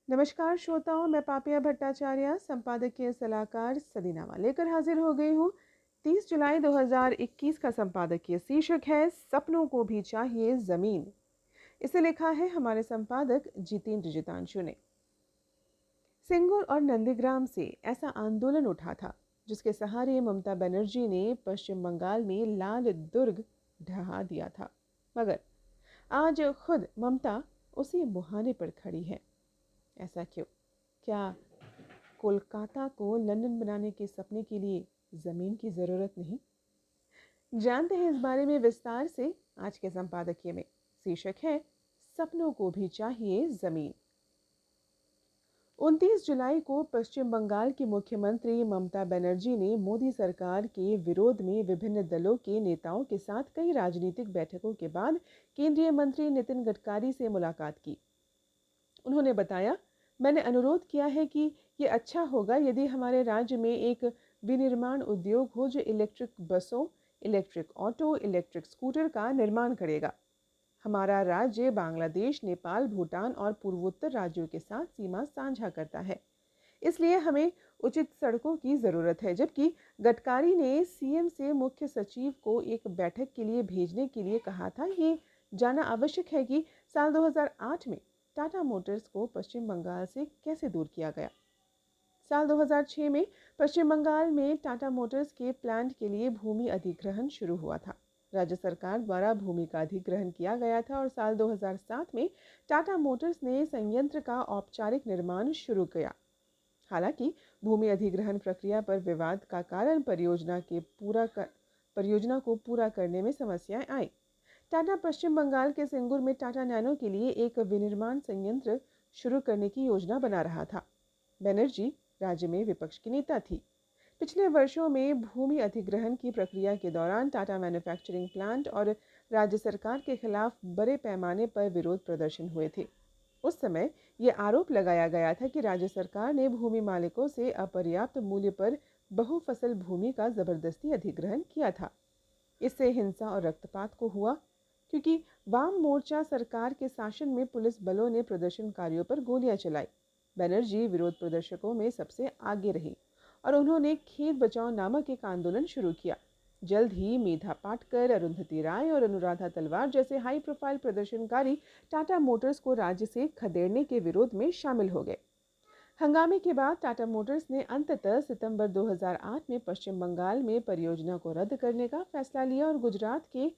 नमस्कार श्रोताओं, मैं पापिया भट्टाचार्य संपादकीय सलाहकार सदीनामा लेकर हाजिर हो गई हूँ। 30 जुलाई 2021 का संपादकीय शीर्षक है सपनों को भी चाहिए जमीन। इसे लिखा है हमारे संपादक जितेंद्र जितांशु ने। सिंगूर और नंदीग्राम से ऐसा आंदोलन उठा था जिसके सहारे ममता बनर्जी ने पश्चिम बंगाल में लाल दुर्ग ढहा दिया था। मगर आज खुद ममता उसी मुहाने पर खड़ी है। ऐसा क्यों? क्या कोलकाता को लंदन बनाने के सपने के लिए जमीन की जरूरत नहीं? जानते हैं इस बारे में विस्तार से आज के संपादकीय में। शीर्षक है सपनों को भी चाहिए जमीन। 29 जुलाई को पश्चिम बंगाल की मुख्यमंत्री ममता बनर्जी ने मोदी सरकार के विरोध में विभिन्न दलों के नेताओं के साथ कई राजनीतिक बैठकों के बाद केंद्रीय मंत्री नितिन गडकरी से मुलाकात की। उन्होंने बताया, मैंने अनुरोध किया है कि ये अच्छा होगा यदि हमारे राज्य में एक विनिर्माण उद्योग हो जो इलेक्ट्रिक बसों, इलेक्ट्रिक ऑटो, इलेक्ट्रिक स्कूटर का निर्माण करेगा। हमारा राज्य बांग्लादेश, नेपाल, भूटान और पूर्वोत्तर राज्यों के साथ सीमा साझा करता है, इसलिए हमें उचित सड़कों की ज़रूरत है। जबकि गडकरी ने सीएम से मुख्य सचिव को एक बैठक के लिए भेजने के लिए कहा था। ये जानना आवश्यक है कि साल 2008 में टाटा मोटर्स को पश्चिम बंगाल से कैसे दूर किया गया। साल 2006 में पश्चिम बंगाल में टाटा मोटर्स के प्लांट के लिए भूमि अधिग्रहण शुरू हुआ था। राज्य सरकार द्वारा भूमि का अधिग्रहण किया गया था और साल 2007 में टाटा मोटर्स ने संयंत्र का औपचारिक निर्माण शुरू किया। हालांकि भूमि अधिग्रहण प्रक्रिया पर विवाद का कारण परियोजना को पूरा करने में समस्याएं आई। टाटा पश्चिम बंगाल के सिंगूर में टाटा नैनो के लिए एक विनिर्माण संयंत्र शुरू करने की योजना बना रहा था। बनर्जी राज्य में विपक्ष की नेता थी। पिछले वर्षों में भूमि अधिग्रहण की प्रक्रिया के दौरान टाटा मैन्युफैक्चरिंग प्लांट और राज्य सरकार के खिलाफ बड़े पैमाने पर विरोध प्रदर्शन हुए थे। उस समय यह आरोप लगाया गया था कि राज्य सरकार ने भूमि मालिकों से अपर्याप्त मूल्य पर बहुफसल भूमि का जबरदस्ती अधिग्रहण किया था। इससे हिंसा और रक्तपात को हुआ, क्योंकि वाम मोर्चा सरकार के शासन में पुलिस बलों ने प्रदर्शनकारियों पर गोलियां चलाई। बनर्जी विरोध प्रदर्शकों में सबसे आगे रही और उन्होंने खेत बचाओ नामक एक आंदोलन शुरू किया। जल्द ही मेधा पाटकर, अरुंधति राय और अनुराधा तलवार जैसे हाई प्रोफाइल प्रदर्शनकारी टाटा मोटर्स को राज्य से खदेड़ने के विरोध में शामिल हो गए। हंगामे के बाद टाटा मोटर्स ने अंततः सितंबर 2008 में पश्चिम बंगाल में परियोजना को रद्द करने का फैसला लिया और गुजरात के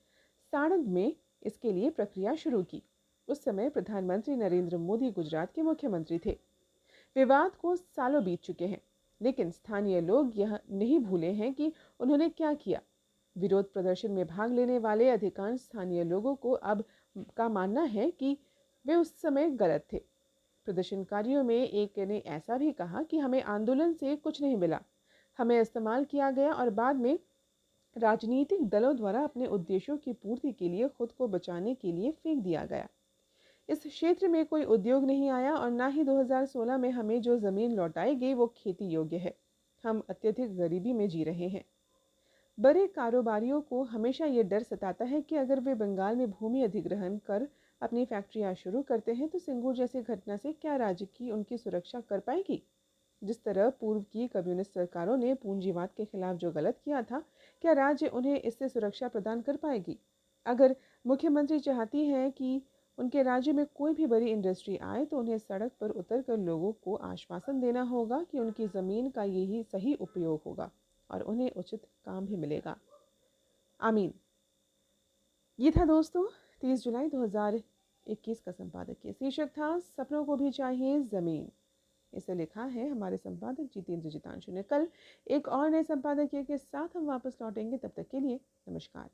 साणंद में इसके लिए प्रक्रिया शुरू की। उस समय प्रधानमंत्री नरेंद्र मोदी गुजरात के मुख्यमंत्री थे। विवाद को सालों बीत चुके हैं, लेकिन स्थानीय लोग यह नहीं भूले हैं कि उन्होंने क्या किया। विरोध प्रदर्शन में भाग लेने वाले अधिकांश स्थानीय लोगों को अब का मानना है कि वे उस समय गलत थे। प्रदर्शनकारियों में एक ने ऐसा भी कहा कि हमें आंदोलन से कुछ नहीं मिला, हमें इस्तेमाल किया गया और बाद में राजनीतिक दलों द्वारा अपने उद्देश्यों की पूर्ति के लिए खुद को बचाने के लिए फेंक दिया गया। इस क्षेत्र में कोई उद्योग नहीं आया और ना ही 2016 में हमें जो जमीन लौटाई गई वो खेती योग्य है। हम अत्यधिक गरीबी में जी रहे हैं। बड़े कारोबारियों को हमेशा ये डर सताता है कि अगर वे बंगाल में भूमि अधिग्रहण कर अपनी फैक्ट्रियां शुरू करते हैं तो सिंगूर जैसी घटना से क्या राज्य की उनकी सुरक्षा कर पाएगी। जिस तरह पूर्व की कम्युनिस्ट सरकारों ने पूंजीवाद के खिलाफ जो गलत किया था, क्या राज्य उन्हें इससे सुरक्षा प्रदान कर पाएगी? अगर मुख्यमंत्री चाहती हैं कि उनके राज्य में कोई भी बड़ी इंडस्ट्री आए तो उन्हें सड़क पर उतरकर लोगों को आश्वासन देना होगा कि उनकी ज़मीन का यही सही उपयोग होगा और उन्हें उचित काम भी मिलेगा। आमीन। ये था दोस्तों 30 जुलाई 2021 का संपादकीय। शीर्षक था सपनों को भी चाहिए ज़मीन। इसे लिखा है हमारे संपादक जितेंद्र जितांशु ने। कल एक और नए संपादकीय के साथ हम वापस लौटेंगे। तब तक के लिए नमस्कार।